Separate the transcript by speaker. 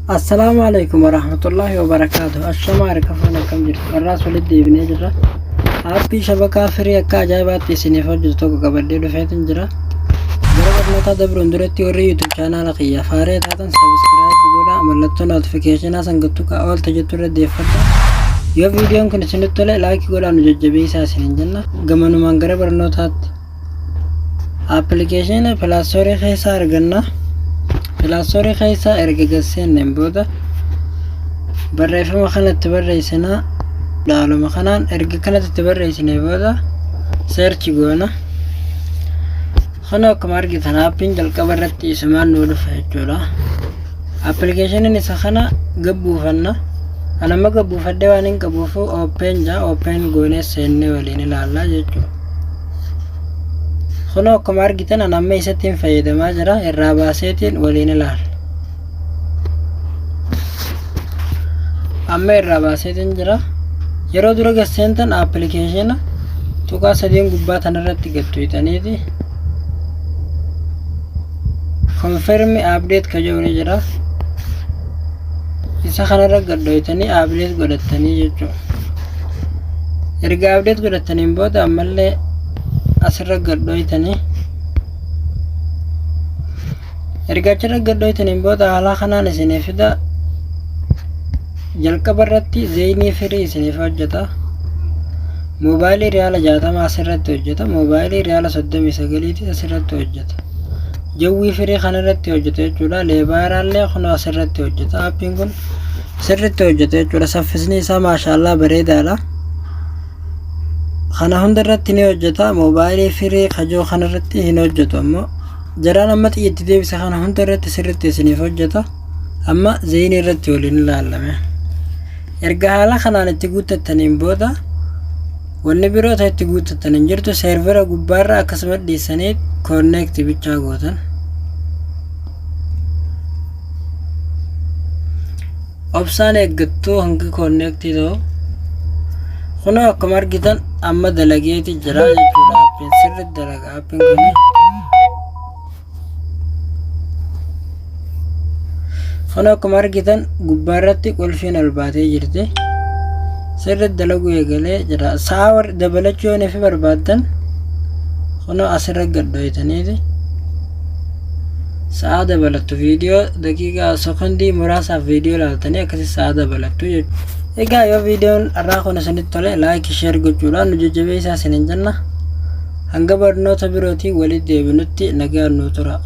Speaker 1: Assalamualaikum warahmatullahi wabarakatuh. Ashamaar kafana kam jirtu. Arraas walitti deebinee jirra. Aappii shabakaa firii akka ajaa'ibaatti isiniif hojjetu tokko qabadhee dhufeetin jira. Gara barnootaa dabruun duratti warri YouTube chaanaala kiyya faaree taatan subscribe godhaa, mallattoo notificationaa sangattuqa oolta jettu irra deeffadha. Yoo viidiyoon kun isinitti tole like godhaa nu jajjabeessaa isiniin jenna. Gamanumaan gara barnootaatti. Application Play Store keessaa arganna. Play Store keessaa erga galseenneen booda barreeffama kanatti barreessinaa. Dhaaluma kanaan erga kanatti barreessinee booda search goona. Kana akkuma argitan aappiin jalqaba irratti isumaan nu dhufa jechuudha. Appilikeeshiniin isa kana gabbuufanna. Anamma gabbuufadhee waan hin qabuuf open goonee seennee waliin ilaallaa jechuudha. Kana akkuma argitan anamma isattiin fayyadamaa jira. Irraa baaseetiin waliin ilaalla. Amma irraa baaseetiin jira. Yeroo dura gasseentan application tuqaa sadiin gubbaa tanarratti gattuutaniiti confirm update ka jedhu ni jira. Isa kanarra gadhootanii update godhatanii jechuudha. Erga update godhataniin booda ammallee asirra gadhootanii erga achirra gadhootaniin booda haala kanaan isiniif fida. Jalqaba irratti zeenii firii isiniif hojjeta. Moobaayilii riyaala 60 asirratti hojjeta. Moobaayilii riyaala 39 asirratti hojjeta. Jawwii firii kana irratti hojjeta jechuudha. Leebaaraallee kun asirratti hojjeta. Aappiin kun sirriitti hojjeta jechuudha. Saffisni isaa maashaallah bareedaadha. Kana hunda irratti ni hojjeta. Moobaayilii firii kajoo kana irratti hin hojjetu ammoo jaraan amma xiyyeetti deebisa kana hunda irratti sirriitti isiniif hojjeta. Amma zeenii irratti waliin ilaalame. Erga haala kanaan itti guuttattaniin booda wanni biroo itti guuttattaniin jirtu servera gubbaarra akkasuma dhiisanii connect bichaa gootan. Obsaan eeggattuu hangi connect ta'u. Kun akkuma argitan amma dalageeti jira jechuudha. Aappiin sirriitti dalaga aappiin kun. Kana akkuma argitan gubbaarratti qulfiin ol baatee jirti. Sirriitti dalaguu eegalee jira. Sa'a dabalachuu yoo neefi barbaaddan kana asirra gadhootaniiti. Sa'a dabalattu viidiyoo daqiiqaa sekondii muraasaaf viidiyoo ilaaltanii akkasii sa'a dabalattu jechuudha. Egaa yoo viidiyoon irraa kun isinitti tole like share gochuudhaan nu jajjabeessaa isiniin jenna. Hanga barnoota birootii walitti deebinutti nagaan nu tura.